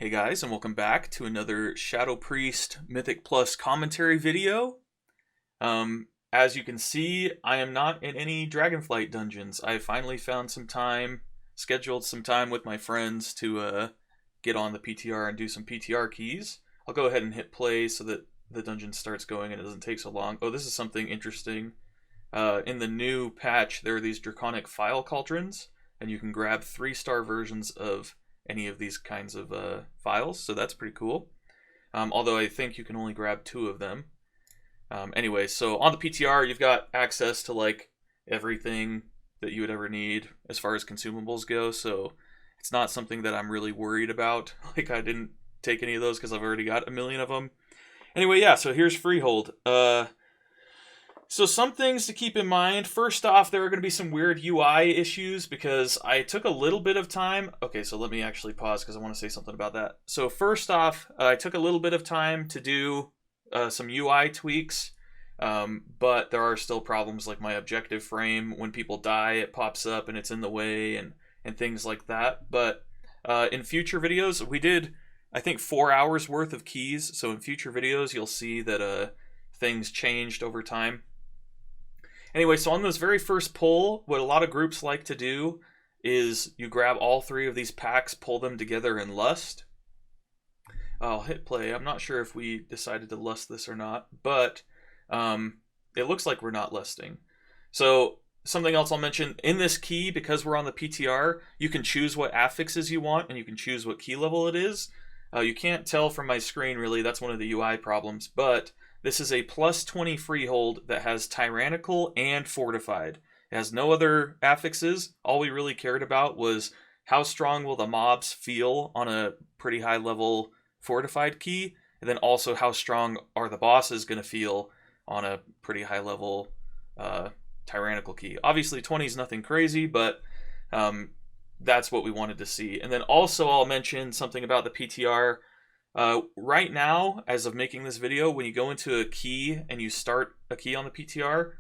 Hey guys, and welcome back to another Shadow Priest Mythic Plus commentary video. As you can see, I am not in any Dragonflight dungeons. I finally found some time, scheduled some time with my friends to get on the PTR and do some PTR keys. I'll go ahead and hit play so that the dungeon starts going and it doesn't take so long. Oh, this is something interesting. In the new patch, there are these Draconic File Cauldrons, and you can grab 3-star versions of any of these kinds of files, so that's pretty cool. Although I think you can only grab 2 of them. Anyway, so on the PTR, you've got access to like everything that you would ever need as far as consumables go, so it's not something that I'm really worried about. Like, I didn't take any of those because I've already got a million of them. Anyway, yeah, so here's Freehold. So some things to keep in mind. First off, there are going to be some weird UI issues because I took a little bit of time. Okay, so let me actually pause because I want to say something about that. So first off, I took a little bit of time to do some UI tweaks, but there are still problems like my objective frame. When people die, it pops up and it's in the way and things like that. But in future videos, we did, I think, 4 hours worth of keys. So in future videos, you'll see that things changed over time. Anyway, so on this very first pull, what a lot of groups like to do is you grab all 3 of these packs, pull them together in Lust. I'll hit play. I'm not sure if we decided to lust this or not, but it looks like we're not lusting. So something else I'll mention, in this key, because we're on the PTR, you can choose what affixes you want, and you can choose what key level it is. You can't tell from my screen, really. That's one of the UI problems, but this is a plus 20 freehold that has tyrannical and fortified. It has no other affixes. All we really cared about was how strong will the mobs feel on a pretty high level fortified key, and then also how strong are the bosses going to feel on a pretty high level tyrannical key. Obviously 20 is nothing crazy, but that's what we wanted to see. And then also I'll mention something about the PTR. Right now, as of making this video, when you go into a key and you start a key on the PTR,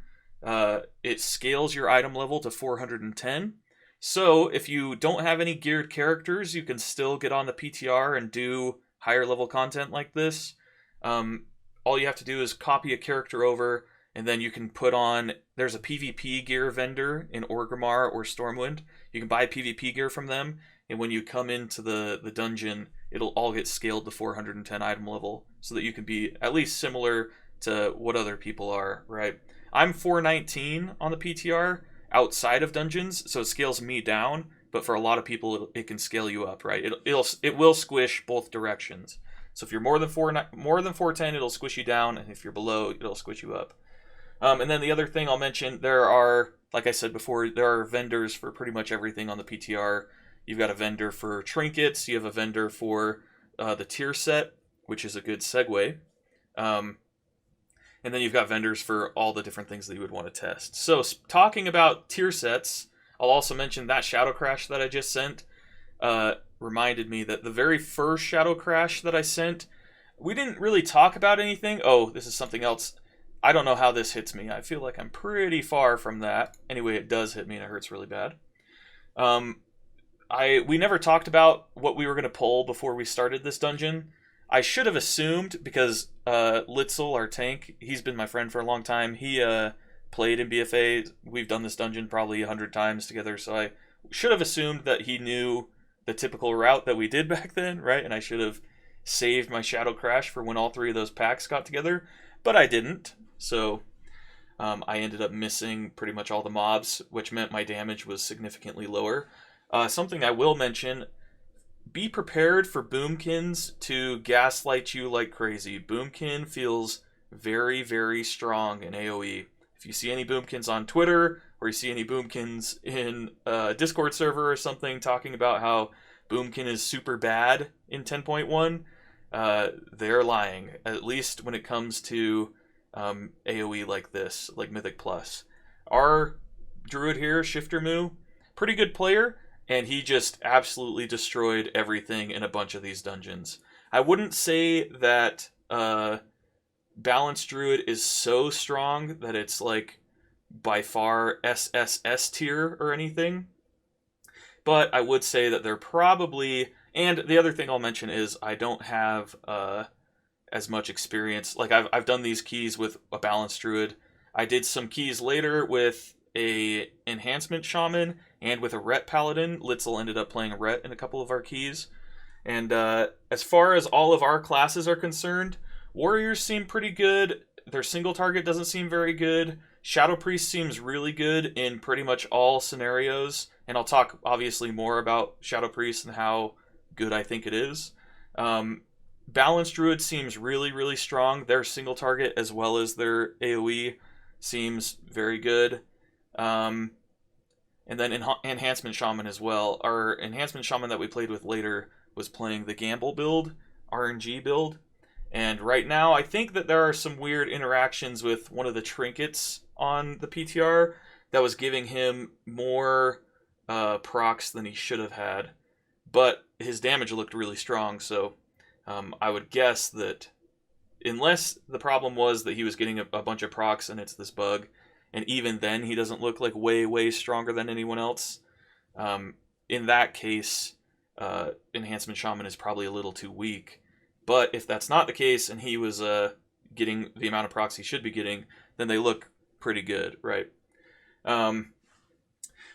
it scales your item level to 410. So if you don't have any geared characters, you can still get on the PTR and do higher level content like this. All you have to do is copy a character over, and then you can put on, there's a PvP gear vendor in Orgrimmar or Stormwind. You can buy PvP gear from them, and when you come into the dungeon, it'll all get scaled to 410 item level so that you can be at least similar to what other people are, right? I'm 419 on the PTR outside of dungeons, so it scales me down, but for a lot of people, it can scale you up, right? It will squish both directions. So if you're more than 410, it'll squish you down, and if you're below, it'll squish you up. And then the other thing I'll mention, there are, like I said before, there are vendors for pretty much everything on the PTR. You've got a vendor for trinkets, you have a vendor for the tier set, which is a good segue. And then you've got vendors for all the different things that you would want to test. So talking about tier sets, I'll also mention that Shadow Crash that I just sent reminded me that the very first Shadow Crash that I sent, we didn't really talk about anything. Oh, this is something else. I don't know how this hits me. I feel like I'm pretty far from that. Anyway, it does hit me and it hurts really bad. We never talked about what we were going to pull before we started this dungeon. I should have assumed, because Litzel, our tank, he's been my friend for a long time. He played in BFA. We've done this dungeon probably 100 times together, so I should have assumed that he knew the typical route that we did back then, right? And I should have saved my Shadow Crash for when all 3 of those packs got together, but I didn't. So I ended up missing pretty much all the mobs, which meant my damage was significantly lower. Something I will mention, be prepared for Boomkins to gaslight you like crazy. Boomkin feels very, very strong in AoE. If you see any Boomkins on Twitter, or you see any Boomkins in a Discord server or something talking about how Boomkin is super bad in 10.1, they're lying, at least when it comes to AoE like this, like Mythic Plus. Our druid here, Shifter Moo, pretty good player, and he just absolutely destroyed everything in a bunch of these dungeons. I wouldn't say that Balanced Druid is so strong that it's like by far SSS tier or anything, but I would say that they're probably And the other thing I'll mention is I don't have as much experience. Like I've done these keys with a balanced druid. I did some keys later with a enhancement shaman and with a Ret paladin. Litzel ended up playing Ret in a couple of our keys. And as far as all of our classes are concerned, warriors seem pretty good. Their single target doesn't seem very good. Shadow Priest seems really good in pretty much all scenarios. And I'll talk obviously more about Shadow Priest and how good I think it is. Balanced Druid seems really, really strong. Their single target as well as their AoE seems very good. And then Enhancement Shaman as well. Our Enhancement Shaman that we played with later was playing the Gamble build, RNG build. And right now, I think that there are some weird interactions with one of the trinkets on the PTR that was giving him more procs than he should have had. But his damage looked really strong, so I would guess that unless the problem was that he was getting a bunch of procs and it's this bug, and even then he doesn't look like way, way stronger than anyone else, in that case, Enhancement Shaman is probably a little too weak. But if that's not the case and he was getting the amount of procs he should be getting, then they look pretty good, right?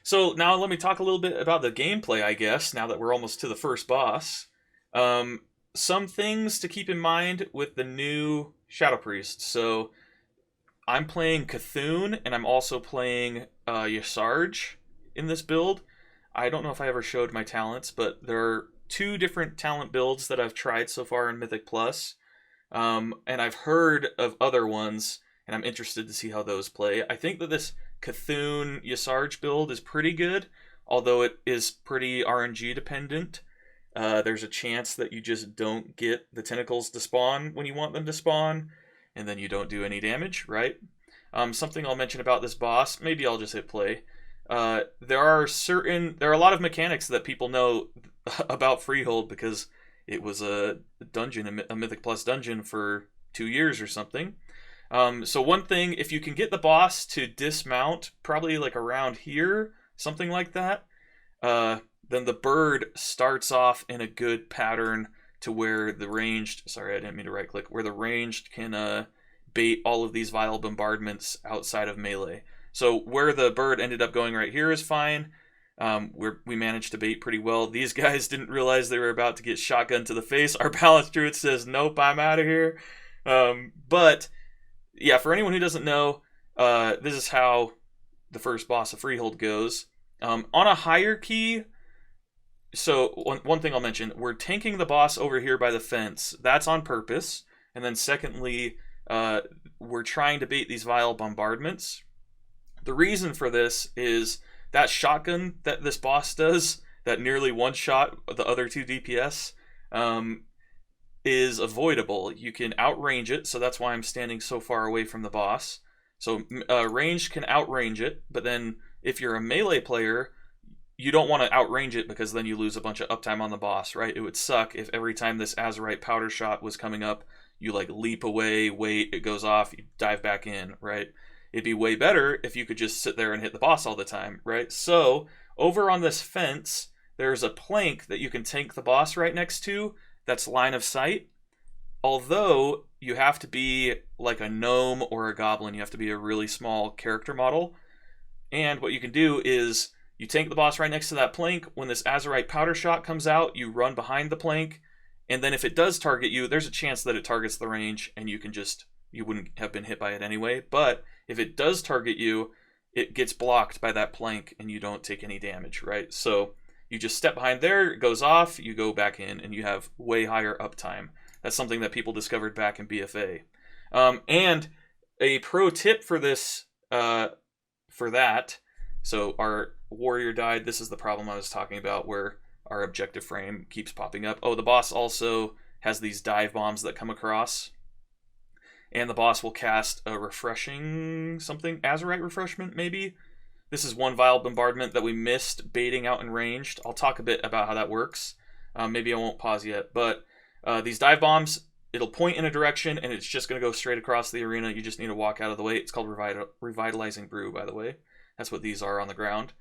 So now let me talk a little bit about the gameplay, I guess, now that we're almost to the first boss. Some things to keep in mind with the new Shadow Priest. So I'm playing Cthulhu, and I'm also playing Yasarj in this build. I don't know if I ever showed my talents, but there are 2 different talent builds that I've tried so far in Mythic Plus. And I've heard of other ones, and I'm interested to see how those play. I think that this Cthulhu Yasarj build is pretty good, although it is pretty RNG dependent. There's a chance that you just don't get the tentacles to spawn when you want them to spawn, and then you don't do any damage, right? Something I'll mention about this boss, maybe I'll just hit play. There are a lot of mechanics that people know about Freehold because it was a dungeon, a Mythic Plus dungeon for 2 years or something. So one thing, if you can get the boss to dismount, probably like around here, something like that, then the bird starts off in a good pattern to where the ranged, sorry, I didn't mean to right click, where the ranged can bait all of these vile bombardments outside of melee. So where the bird ended up going right here is fine. We managed to bait pretty well. These guys didn't realize they were about to get shotgun to the face. Our balanced druid says, nope, I'm out of here. But yeah, for anyone who doesn't know, this is how the first boss of Freehold goes. On a higher key, so one thing I'll mention, we're tanking the boss over here by the fence. That's on purpose. And then secondly, we're trying to bait these vile bombardments. The reason for this is that shotgun that this boss does, that nearly one-shot the other 2 DPS, is avoidable. You can outrange it, so that's why I'm standing so far away from the boss. So ranged can outrange it, but then if you're a melee player, you don't want to outrange it because then you lose a bunch of uptime on the boss, right? It would suck if every time this Azerite powder shot was coming up, you like leap away, wait, it goes off, you dive back in, right? It'd be way better if you could just sit there and hit the boss all the time, right? So over on this fence, there's a plank that you can tank the boss right next to that's line of sight. Although you have to be like a gnome or a goblin, you have to be a really small character model. And what you can do is you tank the boss right next to that plank. When this Azerite powder shot comes out, you run behind the plank. And then if it does target you, there's a chance that it targets the range and you wouldn't have been hit by it anyway. But if it does target you, it gets blocked by that plank and you don't take any damage, right? So you just step behind there, it goes off, you go back in, and you have way higher uptime. That's something that people discovered back in BFA. And a pro tip for this, for that, so our warrior died. This is the problem I was talking about where our objective frame keeps popping up. Oh, the boss also has these dive bombs that come across. And the boss will cast a refreshing something, Azerite refreshment maybe. This is one vile bombardment that we missed baiting out in ranged. I'll talk a bit about how that works. Maybe I won't pause yet, but these dive bombs, it'll point in a direction and it's just going to go straight across the arena. You just need to walk out of the way. It's called Revitalizing Brew, by the way. That's what these are on the ground.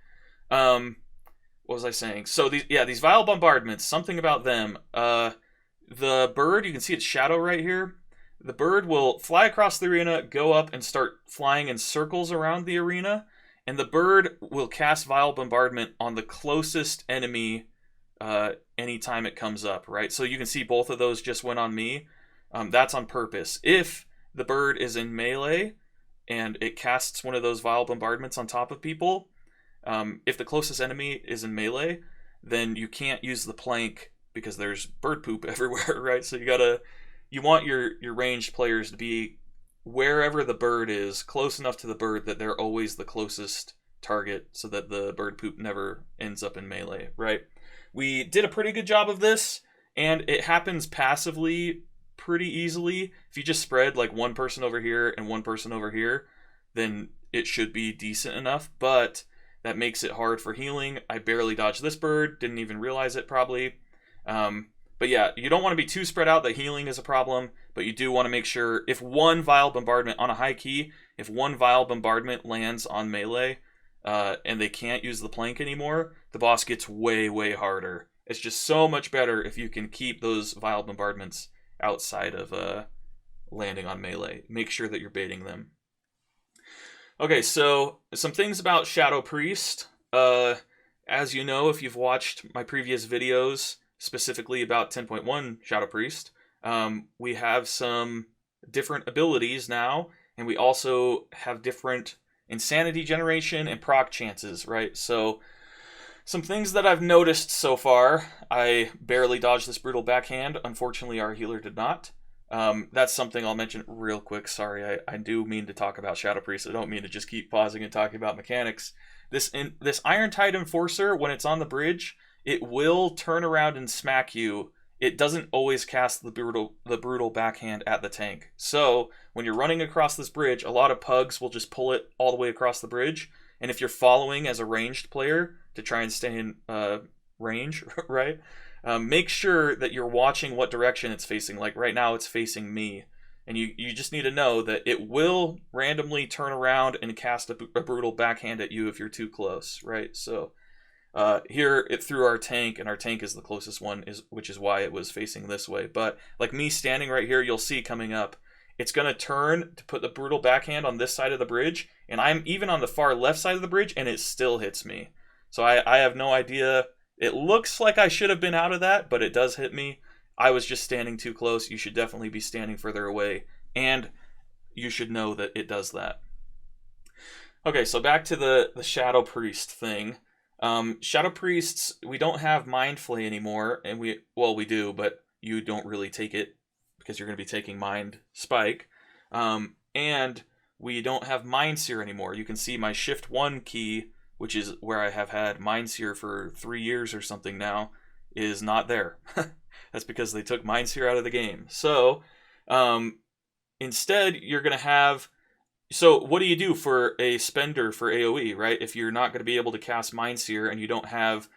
what was I saying? So these vile bombardments, something about them. The bird, you can see its shadow right here. The bird will fly across the arena, go up, and start flying in circles around the arena. And the bird will cast Vile Bombardment on the closest enemy anytime it comes up, right? So you can see both of those just went on me. That's on purpose. If the bird is in melee and it casts one of those Vile Bombardments on top of people, if the closest enemy is in melee, then you can't use the plank because there's bird poop everywhere, right? So you want your ranged players to be wherever the bird is, close enough to the bird that they're always the closest target so that the bird poop never ends up in melee, right? We did a pretty good job of this, and it happens passively pretty easily. If you just spread like one person over here and one person over here, then it should be decent enough, but that makes it hard for healing. I barely dodged this bird, didn't even realize it probably. But yeah, you don't want to be too spread out that healing is a problem, but you do want to make sure if one Vile Bombardment on a high key, if one Vile Bombardment lands on melee, and they can't use the plank anymore, the boss gets way, way harder. It's just so much better if you can keep those Vile Bombardments outside of landing on melee. Make sure that you're baiting them. Okay, so some things about Shadow Priest. As you know, if you've watched my previous videos, specifically about 10.1 Shadow Priest, we have some different abilities now, and we also have different insanity generation and proc chances, right? So some things that I've noticed so far: I barely dodged this brutal backhand. Unfortunately, our healer did not. That's something I'll mention real quick. Sorry, I do mean to talk about Shadow Priest. I don't mean to just keep pausing and talking about mechanics. This Iron Tide Enforcer, when it's on the bridge, it will turn around and smack you. It doesn't always cast the brutal backhand at the tank. So when you're running across this bridge, a lot of pugs will just pull it all the way across the bridge. And if you're following as a ranged player to try and stay in range, right? Make sure that you're watching what direction it's facing. Like right now, it's facing me. And you just need to know that it will randomly turn around and cast a brutal backhand at you if you're too close, right? So here it threw our tank, and our tank is the closest one, which is why it was facing this way. But like me standing right here, you'll see coming up, it's going to turn to put the brutal backhand on this side of the bridge, and I'm even on the far left side of the bridge, and it still hits me. So I have no idea. It looks like I should have been out of that, but it does hit me. I was just standing too close. You should definitely be standing further away, and you should know that it does that. Okay, so back to the Shadow Priest thing. Shadow Priests, we don't have Mind Flay anymore, and we do, but you don't really take it because you're going to be taking Mind Spike. And we don't have Mind Sear anymore. You can see my Shift 1 key, which is where I have had Mind Sear for 3 years or something now, is not there. That's because they took Mind Sear out of the game. So, instead, you're going to have... So, what do you do for a spender for AoE, right? If you're not going to be able to cast Mind Sear and you don't have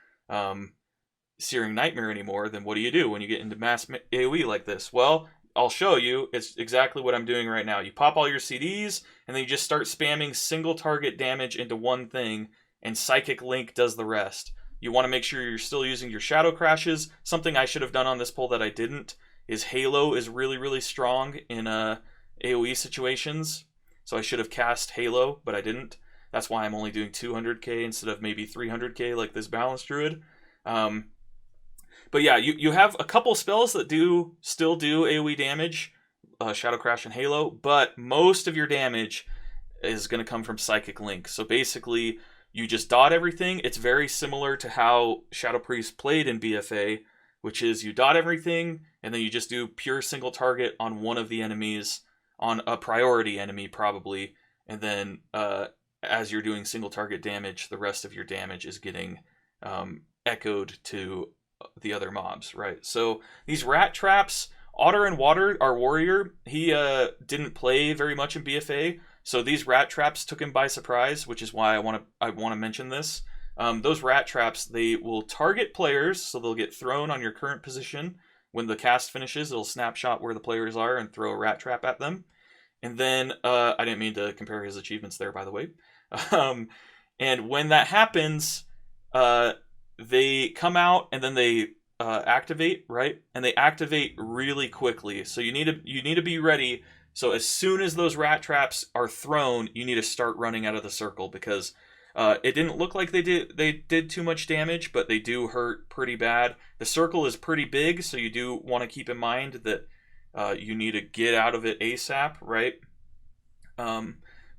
Searing Nightmare anymore, then what do you do when you get into mass AoE like this? Well, I'll show you. It's exactly what I'm doing right now. You pop all your CDs, and then you just start spamming single target damage into one thing, and Psychic Link does the rest. You want to make sure you're still using your Shadow Crashes. Something I should have done on this pull that I didn't is Halo is really, really strong in AoE situations. So I should have cast Halo, but I didn't. That's why I'm only doing 200k instead of maybe 300k like this Balance Druid. But yeah, you have a couple spells that still do AoE damage, Shadow Crash and Halo, but most of your damage is going to come from Psychic Link. So basically, you just dot everything. It's very similar to how Shadow Priest played in BFA, which is you dot everything, and then you just do pure single target on one of the enemies, on a priority enemy probably, and then as you're doing single target damage, the rest of your damage is getting echoed to the other mobs, right? So these rat traps, Otter and Water, our warrior, he didn't play very much in BFA, so these rat traps took him by surprise, which is why I want to mention this. Those rat traps, they will target players, so they'll get thrown on your current position. When the cast finishes, it'll snapshot where the players are and throw a rat trap at them. And then, I didn't mean to compare his achievements there, by the way. And when that happens, they come out and then they activate, right? And they activate really quickly. So you need to be ready. So as soon as those rat traps are thrown, you need to start running out of the circle, because it didn't look like they did too much damage, but they do hurt pretty bad. The circle is pretty big, so you do want to keep in mind that you need to get out of it ASAP, right?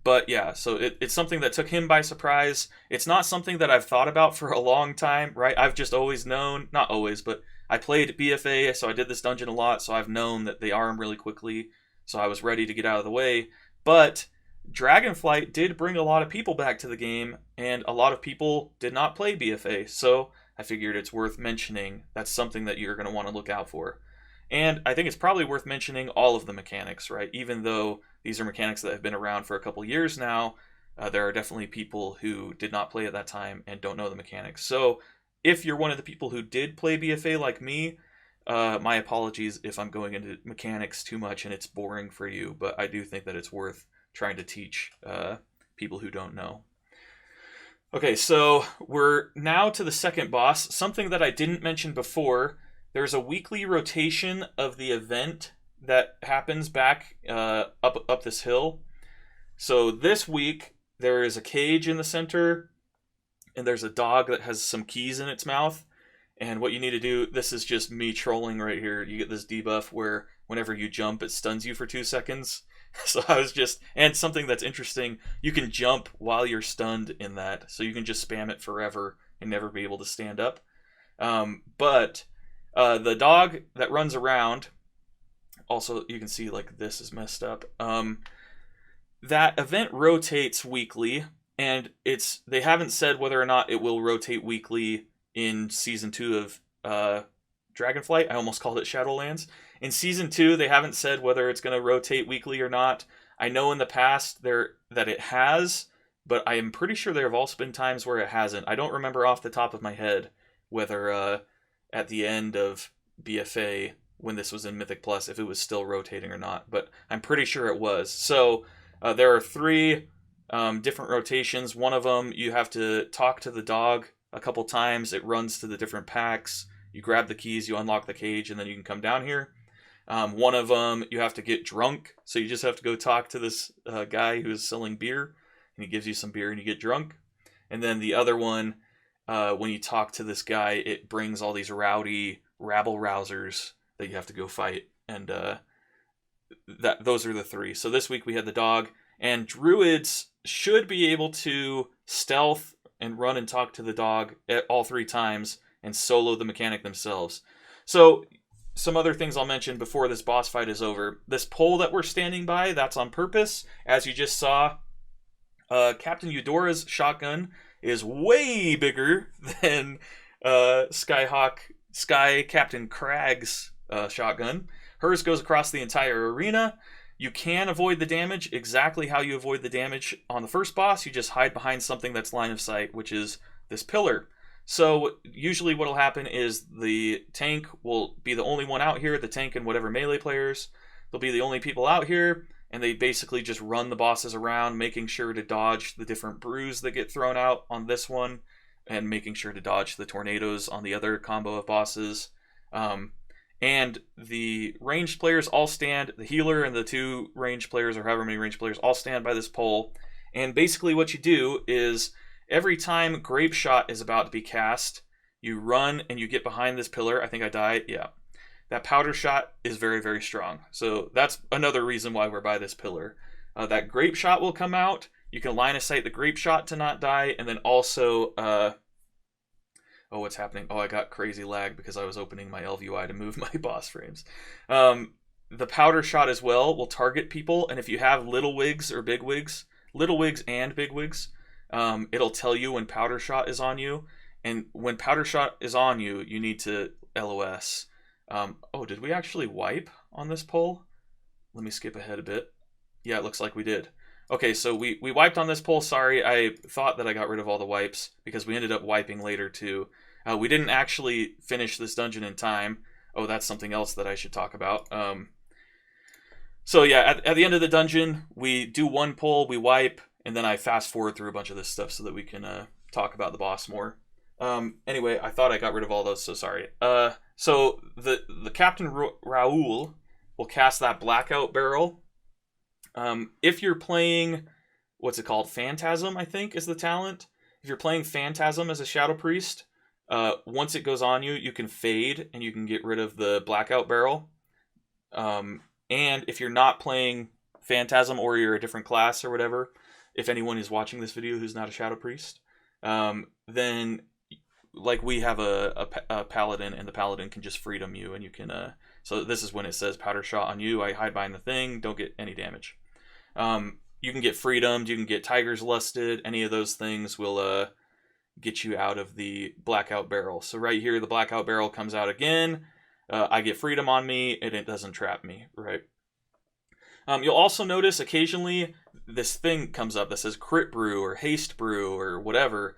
But yeah, so it's something that took him by surprise. It's not something that I've thought about for a long time, right? I've just always known, not always, but I played BFA, so I did this dungeon a lot, so I've known that they arm really quickly, so I was ready to get out of the way. But Dragonflight did bring a lot of people back to the game, and a lot of people did not play BFA, so I figured it's worth mentioning. That's something that you're going to want to look out for. And I think it's probably worth mentioning all of the mechanics, right? Even though these are mechanics that have been around for a couple years now, there are definitely people who did not play at that time and don't know the mechanics. So if you're one of the people who did play BFA like me, my apologies if I'm going into mechanics too much and it's boring for you, but I do think that it's worth trying to teach people who don't know. Okay, so we're now to the second boss. Something that I didn't mention before: there's a weekly rotation of the event that happens back up this hill. So this week there is a cage in the center, and there's a dog that has some keys in its mouth. And what you need to do, this is just me trolling right here. You get this debuff where whenever you jump, it stuns you for 2 seconds. So I was just, and something that's interesting, you can jump while you're stunned in that. So you can just spam it forever and never be able to stand up. But the dog that runs around, also you can see like this is messed up. That event rotates weekly, and they haven't said whether or not it will rotate weekly in Season 2 of Dragonflight. I almost called it Shadowlands. In Season 2, they haven't said whether it's going to rotate weekly or not. I know in the past that it has, but I am pretty sure there have also been times where it hasn't. I don't remember off the top of my head whether at the end of BFA, when this was in Mythic Plus, if it was still rotating or not, but I'm pretty sure it was. So there are 3 different rotations. One of them, you have to talk to the dog a couple times. It runs to the different packs. You grab the keys, you unlock the cage, and then you can come down here. One of them, you have to get drunk. So you just have to go talk to this guy who's selling beer, and he gives you some beer and you get drunk. And then the other one, when you talk to this guy, it brings all these rowdy rabble-rousers that you have to go fight. And those are the 3. So this week we had the dog, and druids should be able to stealth and run and talk to the dog at all 3 times and solo the mechanic themselves. So some other things I'll mention before this boss fight is over. This pole that we're standing by, that's on purpose. As you just saw, Captain Eudora's shotgun is way bigger than Sky Captain Crag's shotgun. Hers goes across the entire arena. You can avoid the damage exactly how you avoid the damage on the first boss. You just hide behind something that's line of sight, which is this pillar. So usually what will happen is the tank will be the only one out here, the tank and whatever melee players. They'll be the only people out here, and they basically just run the bosses around, making sure to dodge the different brews that get thrown out on this one, and making sure to dodge the tornadoes on the other combo of bosses. And the ranged players all stand, the healer and the 2 ranged players, or however many ranged players, all stand by this pole. And basically what you do is, every time Grape Shot is about to be cast, you run and you get behind this pillar. I think I died. Yeah. That Powder Shot is very, very strong. So that's another reason why we're by this pillar. That Grape Shot will come out. You can line of sight the Grape Shot to not die. And then also... oh, what's happening? Oh, I got crazy lag because I was opening my LVUI to move my boss frames. The Powder Shot as well will target people. And if you have little wigs or big wigs, little wigs and big wigs, it'll tell you when Powder Shot is on you, and when Powder Shot is on you, you need to LOS. Oh, did we actually wipe on this pole? Let me skip ahead a bit. Yeah, it looks like we did. Okay, so we wiped on this pole. Sorry, I thought that I got rid of all the wipes because we ended up wiping later too. We didn't actually finish this dungeon in time. Oh, that's something else that I should talk about. So yeah, at the end of the dungeon, we do one pull, we wipe, and then I fast forward through a bunch of this stuff so that we can talk about the boss more. Anyway, I thought I got rid of all those, so sorry. So the Captain Raoul will cast that Blackout Barrel. If you're playing, what's it called? Phantasm, I think, is the talent. If you're playing Phantasm as a Shadow Priest, once it goes on you, you can fade and you can get rid of the Blackout Barrel. And if you're not playing Phantasm or you're a different class or whatever, if anyone is watching this video who's not a Shadow Priest, then like we have a Paladin, and the Paladin can just freedom you, and you can so this is when it says powder shot on you. I hide behind the thing, don't get any damage. You can get freedomed, you can get Tiger's Lusted. Any of those things will get you out of the Blackout Barrel. So right here, the Blackout Barrel comes out again. I get freedom on me, and it doesn't trap me, right? You'll also notice occasionally this thing comes up that says Crit Brew or Haste Brew or whatever.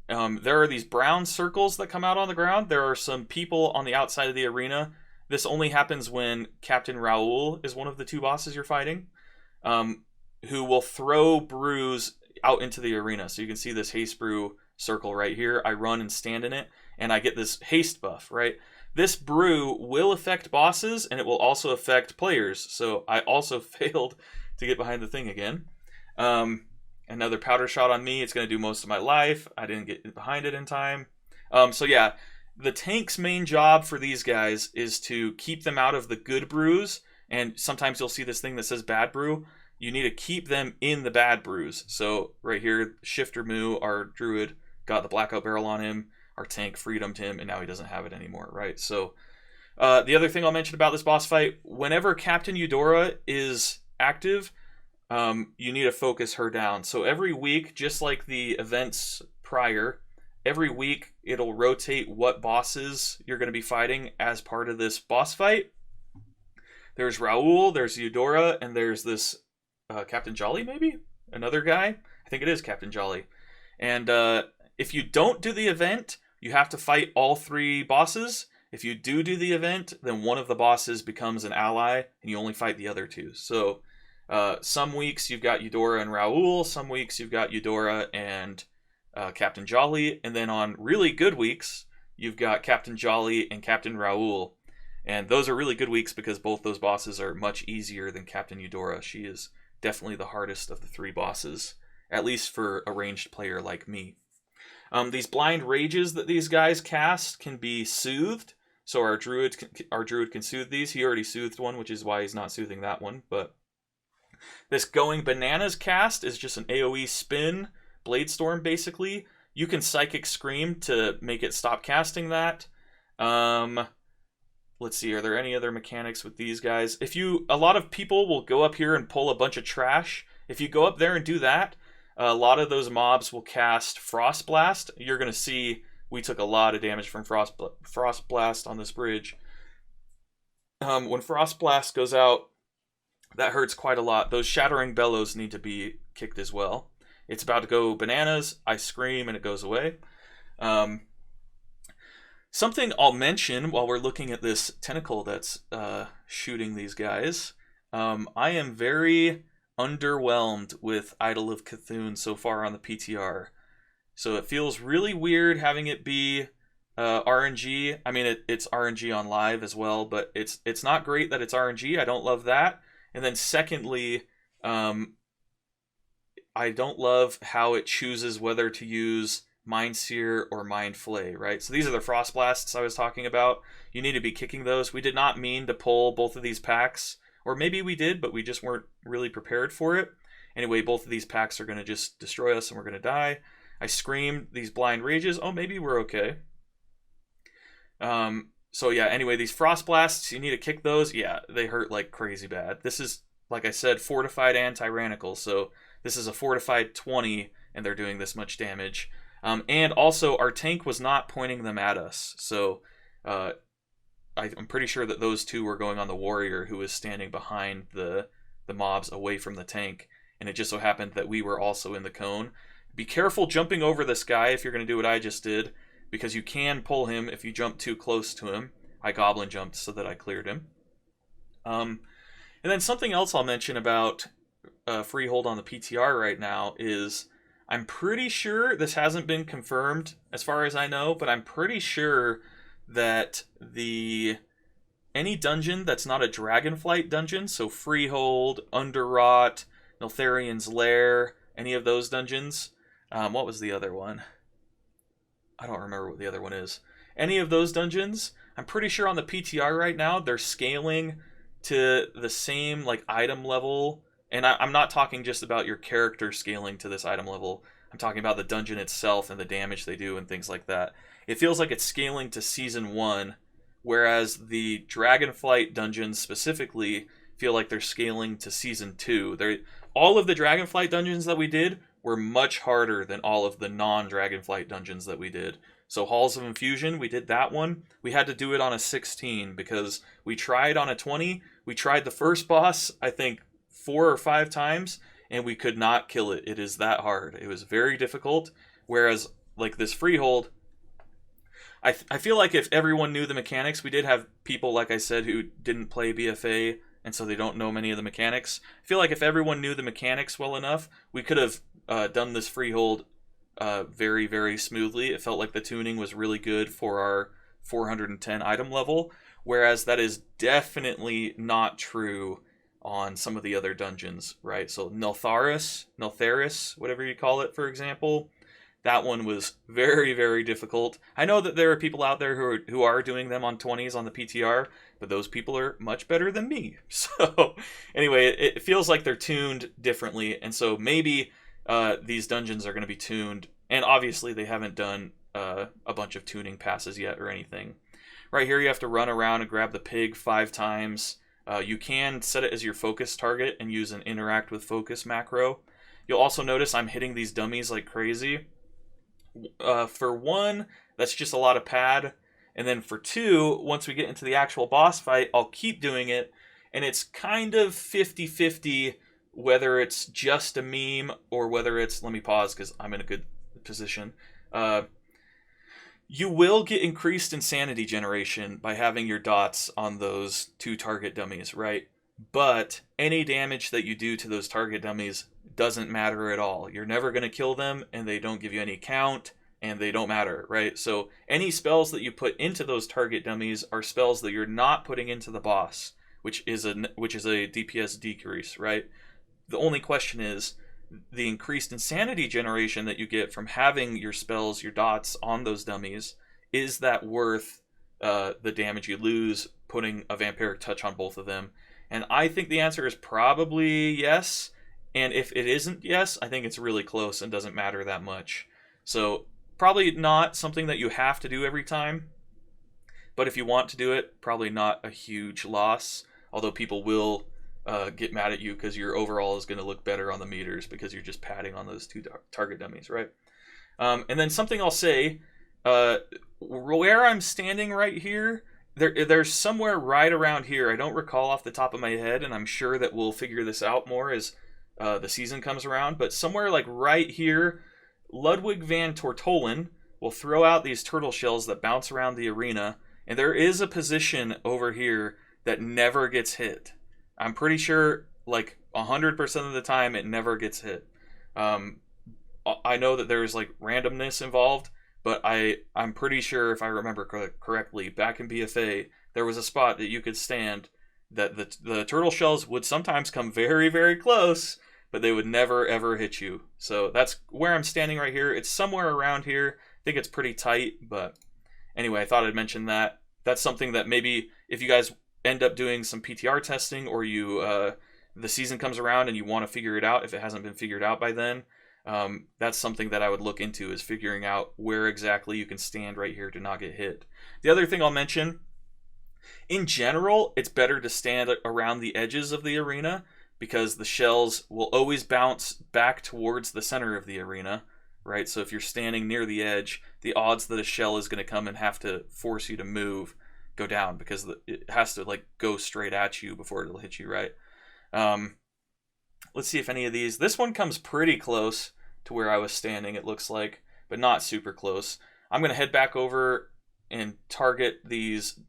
There are these brown circles that come out on the ground. There are some people on the outside of the arena. This only happens when Captain Raoul is one of the two bosses you're fighting, who will throw brews out into the arena. So you can see this Haste Brew circle right here. I run and stand in it, and I get this haste buff, right? This brew will affect bosses, and it will also affect players. So I also failed to get behind the thing again. Another powder shot on me. It's going to do most of my life. I didn't get behind it in time. So yeah, the tank's main job for these guys is to keep them out of the good brews. And sometimes you'll see this thing that says bad brew. You need to keep them in the bad brews. So right here, Shifter Moo, our druid, got the Blackout Barrel on him. Our tank freedomed him, and now he doesn't have it anymore, right? So the other thing I'll mention about this boss fight, whenever Captain Eudora is active, you need to focus her down. So every week, just like the events prior, every week it'll rotate what bosses you're going to be fighting as part of this boss fight. There's Raoul, there's Eudora, and there's this Captain Jolly, maybe? Another guy? I think it is Captain Jolly. And if you don't do the event, you have to fight all three bosses. If you do the event, then one of the bosses becomes an ally, and you only fight the other two. So some weeks you've got Eudora and Raoul, some weeks you've got Eudora and Captain Jolly, and then on really good weeks, you've got Captain Jolly and Captain Raoul. And those are really good weeks because both those bosses are much easier than Captain Eudora. She is definitely the hardest of the three bosses, at least for a ranged player like me. These blind rages that these guys cast can be soothed. So our druid can soothe these. He already soothed one, which is why he's not soothing that one. But this Going Bananas cast is just an AoE spin, Bladestorm basically. You can Psychic Scream to make it stop casting that. Let's see, are there any other mechanics with these guys? A lot of people will go up here and pull a bunch of trash. If you go up there and do that, a lot of those mobs will cast Frost Blast. You're going to see we took a lot of damage from Frost Blast on this bridge. When Frost Blast goes out, that hurts quite a lot. Those Shattering Bellows need to be kicked as well. It's about to go bananas. I scream and it goes away. Something I'll mention while we're looking at this tentacle that's shooting these guys. I am very underwhelmed with Idol of Cthulhu so far on the PTR. So it feels really weird having it be RNG. I mean, it's RNG on live as well, but it's not great that it's RNG. I don't love that. And then secondly, I don't love how it chooses whether to use Mind Sear or Mind Flay, right? So these are the Frost Blasts I was talking about. You need to be kicking those. We did not mean to pull both of these packs. Or maybe we did, but we just weren't really prepared for it. Anyway, both of these packs are going to just destroy us and we're going to die. I screamed these blind rages. Oh, maybe we're okay. So yeah, anyway, these Frost Blasts, you need to kick those. Yeah, they hurt like crazy bad. This is, like I said, fortified and tyrannical. So this is a fortified 20 and they're doing this much damage. And also, our tank was not pointing them at us. So I'm pretty sure that those two were going on the warrior who was standing behind the mobs away from the tank. And it just so happened that we were also in the cone. Be careful jumping over this guy if you're going to do what I just did, because you can pull him if you jump too close to him. I goblin jumped so that I cleared him. And then something else I'll mention about Freehold on the PTR right now is I'm pretty sure this hasn't been confirmed as far as I know, but I'm pretty sure that any dungeon that's not a Dragonflight dungeon, so Freehold, Underrot, Neltharian's Lair, any of those dungeons. What was the other one? I don't remember what the other one is. Any of those dungeons, I'm pretty sure on the PTR right now, they're scaling to the same like item level. And I'm not talking just about your character scaling to this item level. I'm talking about the dungeon itself and the damage they do and things like that. It feels like it's scaling to Season 1, whereas the Dragonflight dungeons specifically feel like they're scaling to Season 2. All of the Dragonflight dungeons that we did were much harder than all of the non-Dragonflight dungeons that we did. So Halls of Infusion, we did that one. We had to do it on a 16 because we tried on a 20. We tried the first boss, I think, 4 or 5 times, and we could not kill it. It is that hard. It was very difficult. Whereas, like this Freehold, I feel like if everyone knew the mechanics, we did have people, like I said, who didn't play BFA, and so they don't know many of the mechanics. I feel like if everyone knew the mechanics well enough, we could have done this Freehold very, very smoothly. It felt like the tuning was really good for our 410 item level, whereas that is definitely not true on some of the other dungeons, right? So Neltharis, whatever you call it, for example, that one was very, very difficult. I know that there are people out there who are doing them on 20s on the PTR, but those people are much better than me. So anyway, it feels like they're tuned differently, and so maybe these dungeons are going to be tuned, and obviously they haven't done a bunch of tuning passes yet or anything. Right here you have to run around and grab the pig 5 times. You can set it as your focus target and use an interact with focus macro. You'll also notice I'm hitting these dummies like crazy. For 1, that's just a lot of pad. And then for 2, once we get into the actual boss fight, I'll keep doing it. And it's kind of 50-50 whether it's just a meme or whether it's... Let me pause because I'm in a good position. You will get increased insanity generation by having your dots on those 2 target dummies, right? But any damage that you do to those target dummies doesn't matter at all. You're never going to kill them, and they don't give you any count, and they don't matter, right? So any spells that you put into those target dummies are spells that you're not putting into the boss, which is a DPS decrease, right? The only question is the increased insanity generation that you get from having your spells, your dots on those dummies. Is that worth the damage you lose putting a vampiric touch on both of them? And I think the answer is probably yes. And if it isn't yes, I think it's really close and doesn't matter that much. So probably not something that you have to do every time. But if you want to do it, probably not a huge loss. Although people will get mad at you because your overall is going to look better on the meters because you're just padding on those 2 target dummies, right? And then something I'll say, where I'm standing right here, there's somewhere right around here. I don't recall off the top of my head, and I'm sure that we'll figure this out more as the season comes around. But somewhere like right here, Ludwig van Tortollen will throw out these turtle shells that bounce around the arena, and there is a position over here that never gets hit. I'm pretty sure like 100% of the time it never gets hit. I know that there's like randomness involved, but I'm pretty sure if I remember correctly, back in BFA, there was a spot that you could stand that the turtle shells would sometimes come very, very close, but they would never, ever hit you. So that's where I'm standing right here. It's somewhere around here. I think it's pretty tight, but anyway, I thought I'd mention that. That's something that maybe if you guys end up doing some PTR testing, or you the season comes around and you want to figure it out if it hasn't been figured out by then, that's something that I would look into, is figuring out where exactly you can stand right here to not get hit. The other thing I'll mention, in general, it's better to stand around the edges of the arena because the shells will always bounce back towards the center of the arena, right? So if you're standing near the edge, the odds that a shell is going to come and have to force you to move go down because it has to like go straight at you before it'll hit you, right? Let's see if any of these... This one comes pretty close to where I was standing, it looks like, but not super close. I'm going to head back over and target these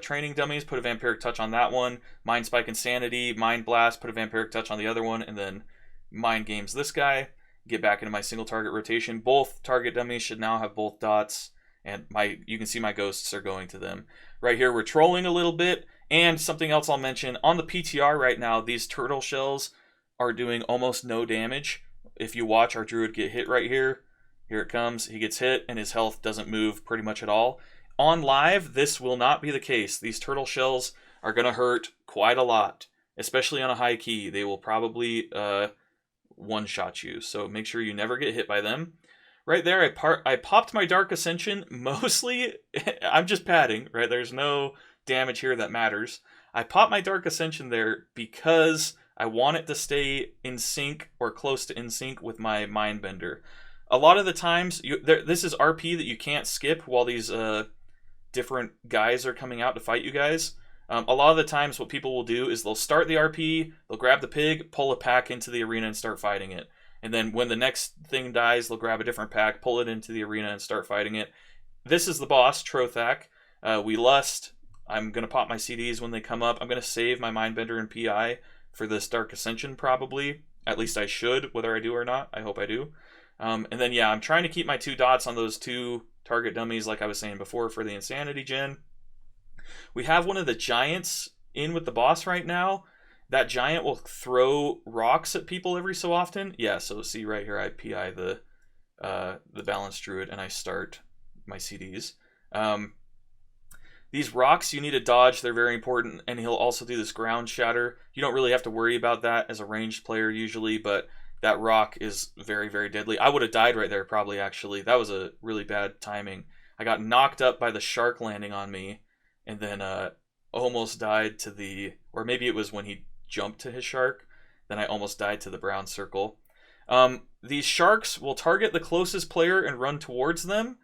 training dummies, put a vampiric touch on that one, Mind Spike Insanity, Mind Blast, put a vampiric touch on the other one, and then Mind Games this guy. get back into my single target rotation. Both target dummies should now have both dots, and you can see my ghosts are going to them. Right here, we're trolling a little bit, and something else I'll mention, on the PTR right now, these turtle shells are doing almost no damage. If you watch our druid get hit right here, here it comes, he gets hit, and his health doesn't move pretty much at all. On live, this will not be the case. These turtle shells are going to hurt quite a lot, especially on a high key. They will probably one-shot you, so make sure you never get hit by them. Right there, I popped my Dark Ascension. Mostly, I'm just padding, right? There's no damage here that matters. I popped my Dark Ascension there because I want it to stay in sync or close to in sync with my Mindbender. A lot of the times, this is RP that you can't skip while these different guys are coming out to fight you guys. A lot of the times what people will do is they'll start the RP, they'll grab the pig, pull a pack into the arena and start fighting it. And then when the next thing dies, they'll grab a different pack, pull it into the arena and start fighting it. This is the boss, Trothak. We lust. I'm going to pop my CDs when they come up. I'm going to save my Mindbender and PI for this Dark Ascension probably. At least I should, whether I do or not. I hope I do. And then, yeah, I'm trying to keep my 2 dots on those 2 target dummies like I was saying before for the Insanity Gen. We have one of the giants in with the boss right now. That giant will throw rocks at people every so often. Yeah, so see right here, I PI the Balanced Druid and I start my CDs. These rocks you need to dodge, they're very important, and he'll also do this ground shatter. You don't really have to worry about that as a ranged player usually, but that rock is very, very deadly. I would have died right there probably, actually. That was a really bad timing. I got knocked up by the shark landing on me, and then almost died to the, or maybe it was when he jumped to his shark, then I almost died to the brown circle. These sharks will target the closest player and run towards them.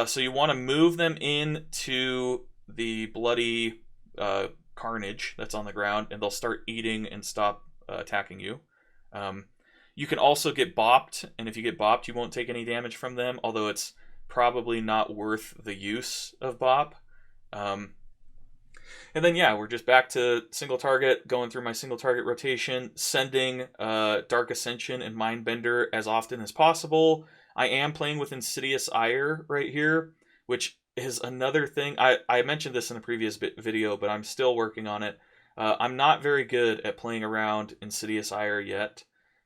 So you want to move them into the bloody carnage that's on the ground, and they'll start eating and stop attacking you. You can also get bopped, and if you get bopped, you won't take any damage from them, although it's probably not worth the use of bop. And then, yeah, we're just back to single target, going through my single target rotation, sending Dark Ascension and Mindbender as often as possible. I am playing with Insidious Ire right here, which is another thing. I mentioned this in a previous video, but I'm still working on it. I'm not very good at playing around Insidious Ire yet.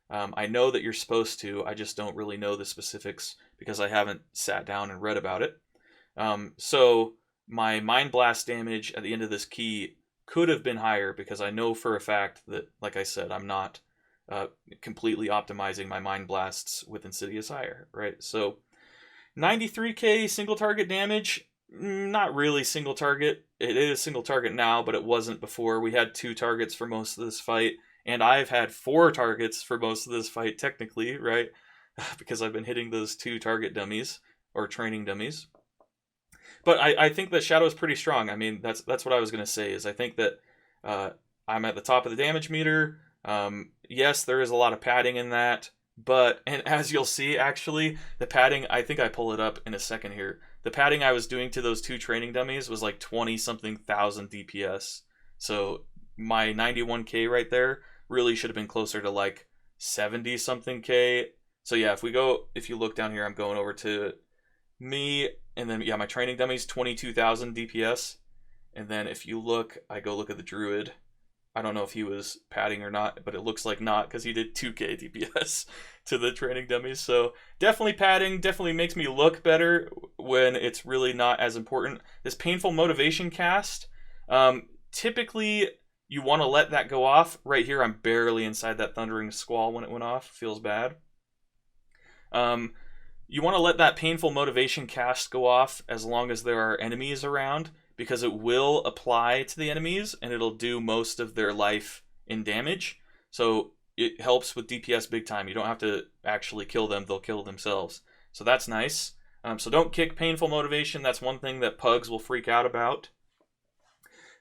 I know that you're supposed to. I just don't really know the specifics because I haven't sat down and read about it. So my Mind Blast damage at the end of this key could have been higher because I know for a fact that, like I said, I'm not completely optimizing my Mind Blasts with Insidious Ire, right? So 93k single target damage, not really single target. It is single target now, but it wasn't before. We had 2 targets for most of this fight, and I've had 4 targets for most of this fight technically, right? Because I've been hitting those 2 target dummies, or training dummies. But I think that Shadow is pretty strong. I mean, that's what I was going to say, is I think that I'm at the top of the damage meter. Yes, there is a lot of padding in that, but, and as you'll see, actually, the padding, I think I pull it up in a second here. The padding I was doing to those 2 training dummies was like 20-something thousand DPS. So my 91k right there really should have been closer to like 70-something k. So yeah, if you look down here, I'm going over to me, and then, yeah, my training dummies, 22,000 DPS. And then if you look, I go look at the Druid. I don't know if he was padding or not, but it looks like not, because he did 2k DPS to the training dummies. So definitely padding, definitely makes me look better when it's really not as important. This Painful Motivation cast, typically you want to let that go off. Right here, I'm barely inside that Thundering Squall when it went off. Feels bad. You want to let that Painful Motivation cast go off as long as there are enemies around, because it will apply to the enemies and it'll do most of their life in damage. So it helps with DPS big time. You don't have to actually kill them, they'll kill themselves. So that's nice. So don't kick Painful Motivation. That's one thing that pugs will freak out about.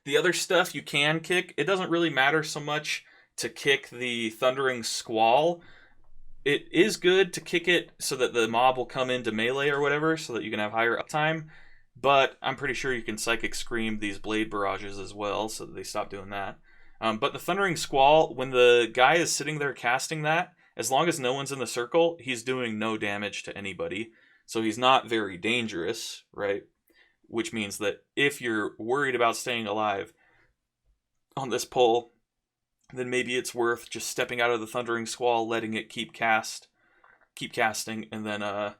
The other stuff you can kick, it doesn't really matter so much to kick the Thundering Squall. It is good to kick it so that the mob will come into melee or whatever, so that you can have higher uptime. But I'm pretty sure you can Psychic Scream these Blade Barrages as well, so that they stop doing that. But the Thundering Squall, when the guy is sitting there casting that, as long as no one's in the circle, he's doing no damage to anybody. So he's not very dangerous, right? Which means that if you're worried about staying alive on this pull, then maybe it's worth just stepping out of the Thundering Squall, letting it keep casting, and then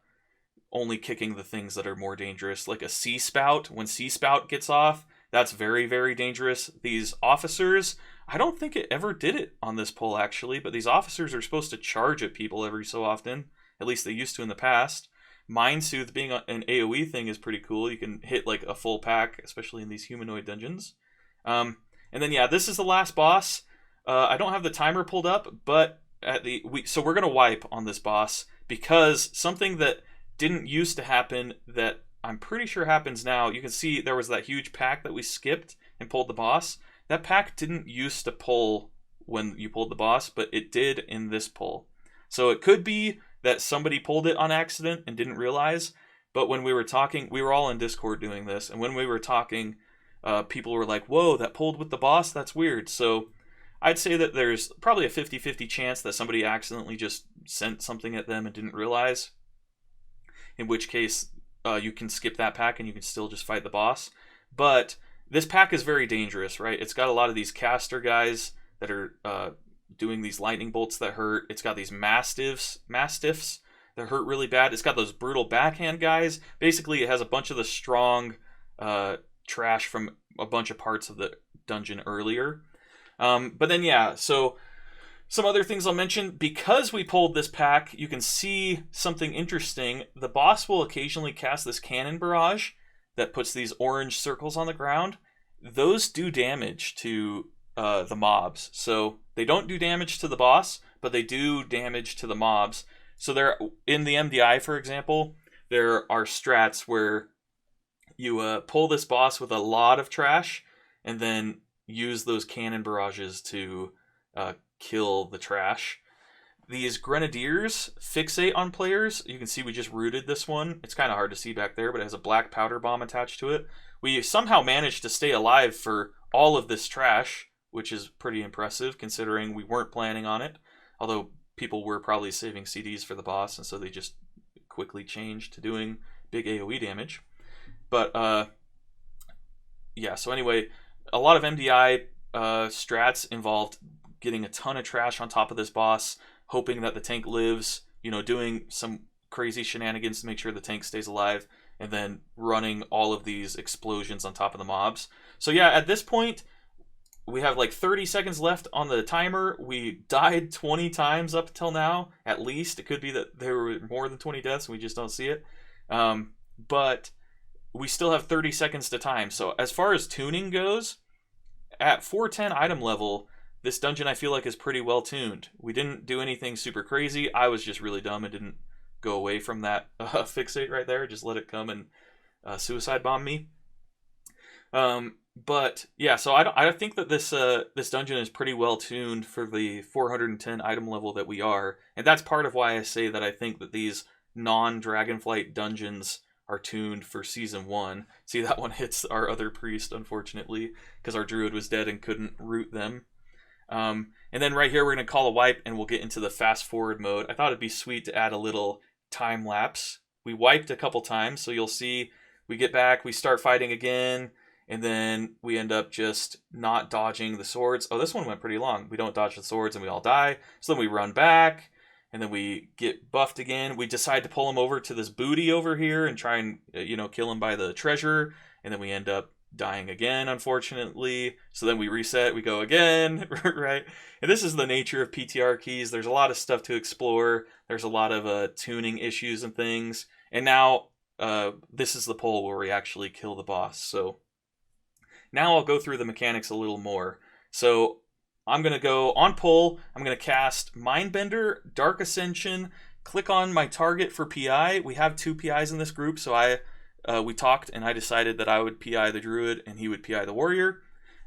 only kicking the things that are more dangerous, like a Sea Spout. When Sea Spout gets off, that's very, very dangerous. These officers, I don't think it ever did it on this pull, actually, but these officers are supposed to charge at people every so often. At least they used to in the past. Mind Soothe being an AoE thing is pretty cool. You can hit like a full pack, especially in these humanoid dungeons. And then, yeah, this is the last boss. I don't have the timer pulled up, but so we're going to wipe on this boss, because something that didn't used to happen that I'm pretty sure happens now. You can see there was that huge pack that we skipped and pulled the boss. That pack didn't used to pull when you pulled the boss, but it did in this pull. So it could be that somebody pulled it on accident and didn't realize, but when we were talking, we were all in Discord doing this, and when we were talking, people were like, whoa, that pulled with the boss? That's weird. So I'd say that there's probably a 50-50 chance that somebody accidentally just sent something at them and didn't realize, in which case you can skip that pack and you can still just fight the boss. But this pack is very dangerous, right? It's got a lot of these caster guys that are doing these lightning bolts that hurt. It's got these mastiffs that hurt really bad. It's got those brutal backhand guys. Basically, it has a bunch of the strong trash from a bunch of parts of the dungeon earlier. But then, yeah, so some other things I'll mention. Because we pulled this pack, you can see something interesting. The boss will occasionally cast this cannon barrage that puts these orange circles on the ground. Those do damage to the mobs. So they don't do damage to the boss, but they do damage to the mobs. So there, in the MDI, for example, there are strats where you pull this boss with a lot of trash and then use those cannon barrages to kill the trash. These grenadiers fixate on players. You can see we just rooted this one. It's kind of hard to see back there, but it has a black powder bomb attached to it. We somehow managed to stay alive for all of this trash, which is pretty impressive considering we weren't planning on it. Although people were probably saving CDs for the boss, and so they just quickly changed to doing big AoE damage. But yeah, so anyway, a lot of MDI strats involved getting a ton of trash on top of this boss, hoping that the tank lives, doing some crazy shenanigans to make sure the tank stays alive, and then running all of these explosions on top of the mobs. So yeah, at this point, we have like 30 seconds left on the timer. We died 20 times up till now, at least. It could be that there were more than 20 deaths and we just don't see it. But we still have 30 seconds to time. So as far as tuning goes, at 410 item level, this dungeon I feel like is pretty well tuned. We didn't do anything super crazy. I was just really dumb and didn't go away from that fixate right there. Just let it come and suicide bomb me. But yeah, so I think that this dungeon is pretty well tuned for the 410 item level that we are, and that's part of why I say that I think that these non-Dragonflight dungeons are tuned for Season 1. See, that one hits our other priest, unfortunately, because our druid was dead and couldn't root them. And then right here, we're going to call a wipe, and we'll get into the fast-forward mode. I thought it'd be sweet to add a little time lapse. We wiped a couple times, so you'll see we get back, we start fighting again, and then we end up just not dodging the swords. Oh, this one went pretty long. We don't dodge the swords, and we all die. So then we run back, and then we get buffed again. We decide to pull him over to this booty over here and try and, kill him by the treasure. And then we end up dying again, unfortunately. So then we reset, we go again, right? And this is the nature of PTR keys. There's a lot of stuff to explore. There's a lot of tuning issues and things. And now this is the pull where we actually kill the boss. So now I'll go through the mechanics a little more. So I'm going to go on pull. I'm going to cast Mindbender, Dark Ascension, click on my target for PI. We have 2 PIs in this group, so we talked and I decided that I would PI the druid and he would PI the warrior.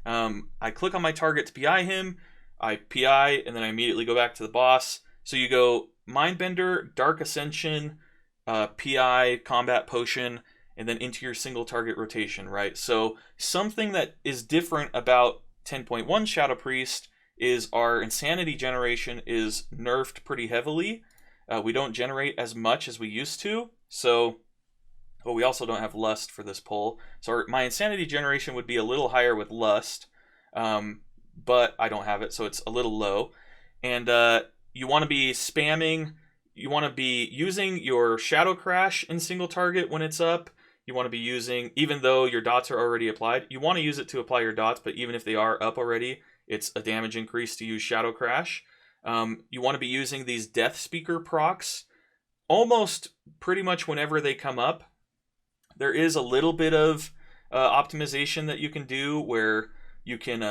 I click on my target to PI him. I PI and then I immediately go back to the boss. So you go Mindbender, Dark Ascension, PI, Combat Potion, and then into your single target rotation, right? So something that is different about 10.1 Shadow Priest is our insanity generation is nerfed pretty heavily. We don't generate as much as we used to, so... But we also don't have lust for this pull. So my insanity generation would be a little higher with lust, but I don't have it, so it's a little low. And you want to be spamming, you want to be using your Shadow Crash in single target when it's up. You want to be using, even though your dots are already applied, you want to use it to apply your dots, but even if they are up already, it's a damage increase to use Shadow Crash. You want to be using these Death Speaker procs almost pretty much whenever they come up. There is a little bit of optimization that you can do where you can,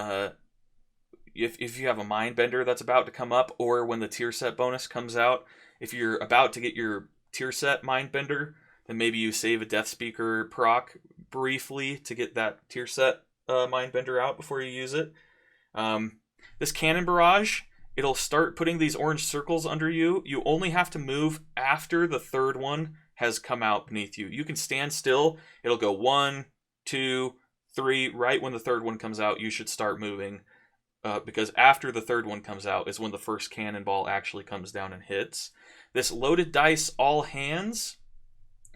if you have a Mindbender that's about to come up, or when the tier set bonus comes out, if you're about to get your tier set Mindbender, then maybe you save a Death Speaker proc briefly to get that tier set Mindbender out before you use it. This Cannon Barrage, it'll start putting these orange circles under you. You only have to move after the third one has come out beneath you. You can stand still. It'll go 1, 2, 3. Right when the third one comes out, you should start moving. Because after the third one comes out is when the first cannonball actually comes down and hits. This Loaded Dice All Hands,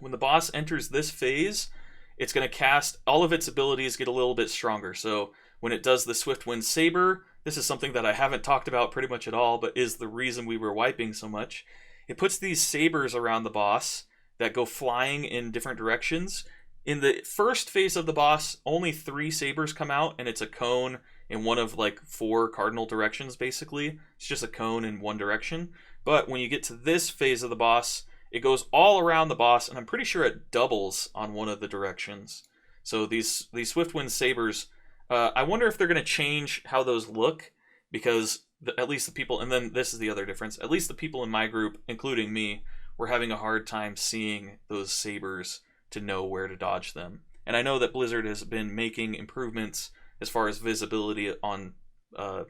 when the boss enters this phase, it's going to cast, all of its abilities get a little bit stronger. So when it does the Swift Wind Saber, this is something that I haven't talked about pretty much at all, but is the reason we were wiping so much. It puts these sabers around the boss that go flying in different directions. In the first phase of the boss, only 3 sabers come out, and it's a cone in one of like 4 cardinal directions, basically. It's just a cone in one direction. But when you get to this phase of the boss, it goes all around the boss, and I'm pretty sure it doubles on one of the directions. So these Swiftwind Sabers, I wonder if they're going to change how those look, because at least the people, and then this is the other difference, at least the people in my group, including me, were having a hard time seeing those sabers to know where to dodge them. And I know that Blizzard has been making improvements as far as visibility on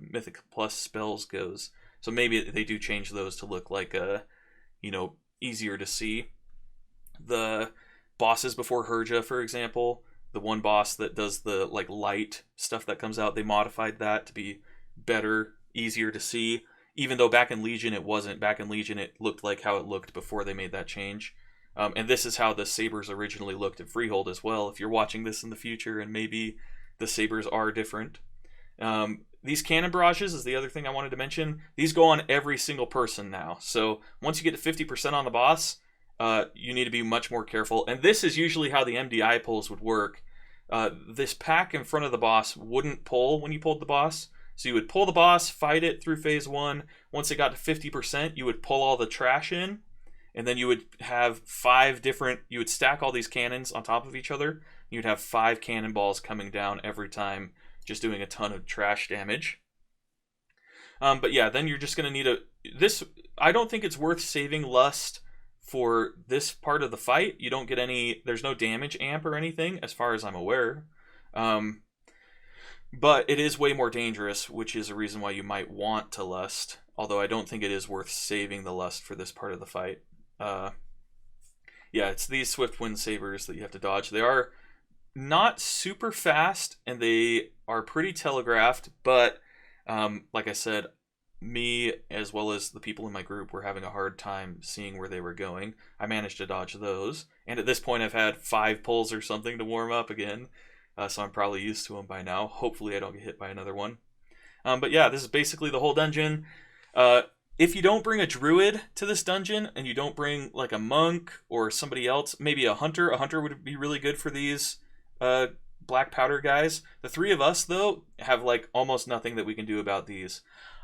Mythic Plus spells goes. So maybe they do change those to look like easier to see. The bosses before Herja, for example, the one boss that does the like light stuff that comes out, they modified that to be better, easier to see. Even though back in Legion it wasn't. Back in Legion it looked like how it looked before they made that change. And this is how the sabers originally looked at Freehold as well, if you're watching this in the future and maybe the sabers are different. These Cannon Barrages is the other thing I wanted to mention. These go on every single person now. So once you get to 50% on the boss, you need to be much more careful. And this is usually how the MDI pulls would work. This pack in front of the boss wouldn't pull when you pulled the boss. So you would pull the boss, fight it through phase 1. Once it got to 50%, you would pull all the trash in. And then you would have 5 different... You would stack all these cannons on top of each other. You'd have 5 cannonballs coming down every time, just doing a ton of trash damage. But yeah, then you're just going to need this... I don't think it's worth saving Lust for this part of the fight. You don't get any... There's no damage amp or anything, as far as I'm aware. But it is way more dangerous, which is a reason why you might want to Lust. Although I don't think it is worth saving the Lust for this part of the fight. Yeah, it's these Swiftwind Sabers that you have to dodge. They are not super fast, and they are pretty telegraphed. But, like I said, me, as well as the people in my group, were having a hard time seeing where they were going. I managed to dodge those. And at this point, I've had 5 pulls or something to warm up again. So I'm probably used to them by now. Hopefully I don't get hit by another one. But yeah, this is basically the whole dungeon. If you don't bring a druid to this dungeon, and you don't bring like a monk or somebody else, maybe a hunter would be really good for these black powder guys. The 3 of us, though, have like almost nothing that we can do about these.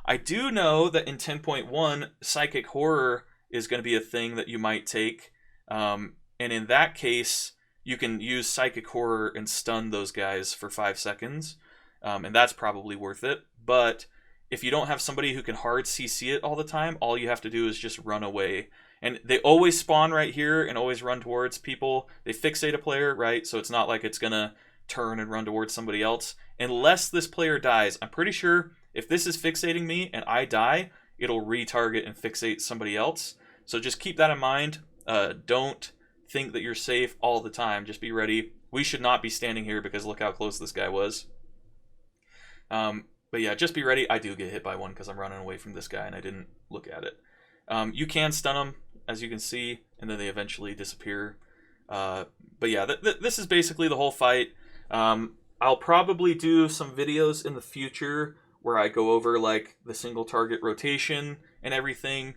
I do know that in 10.1, Psychic Horror is going to be a thing that you might take. And in that case... You can use Psychic Horror and stun those guys for 5 seconds, and that's probably worth it. But if you don't have somebody who can hard CC it all the time, all you have to do is just run away. And they always spawn right here and always run towards people. They fixate a player, right? So it's not like it's going to turn and run towards somebody else. Unless this player dies. I'm pretty sure if this is fixating me and I die, it'll retarget and fixate somebody else. So just keep that in mind. Don't think that you're safe all the time. Just be ready. We should not be standing here because look how close this guy was. But yeah, just be ready. I do get hit by one because I'm running away from this guy and I didn't look at it. You can stun them, as you can see, and then they eventually disappear. But yeah, this is basically the whole fight. I'll probably do some videos in the future where I go over like the single target rotation and everything.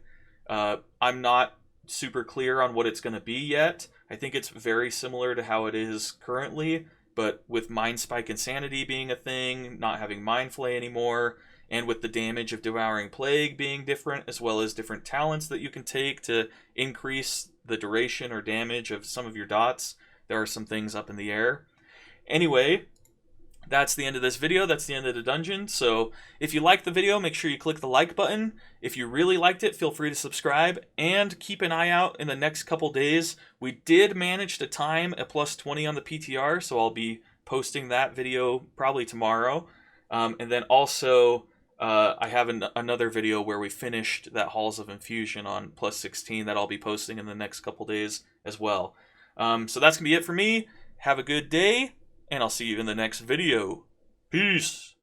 I'm not super clear on what it's going to be yet. I think it's very similar to how it is currently, but with Mind Spike Insanity being a thing, not having Mind Flay anymore, and with the damage of Devouring Plague being different, as well as different talents that you can take to increase the duration or damage of some of your dots, there are some things up in the air. Anyway, that's the end of this video. That's the end of the dungeon. So if you liked the video, make sure you click the like button. If you really liked it, feel free to subscribe and keep an eye out in the next couple days. We did manage to time a +20 on the PTR, so I'll be posting that video probably tomorrow. And then also I have another video where we finished that Halls of Infusion on +16 that I'll be posting in the next couple days as well. So that's going to be it for me. Have a good day, and I'll see you in the next video. Peace!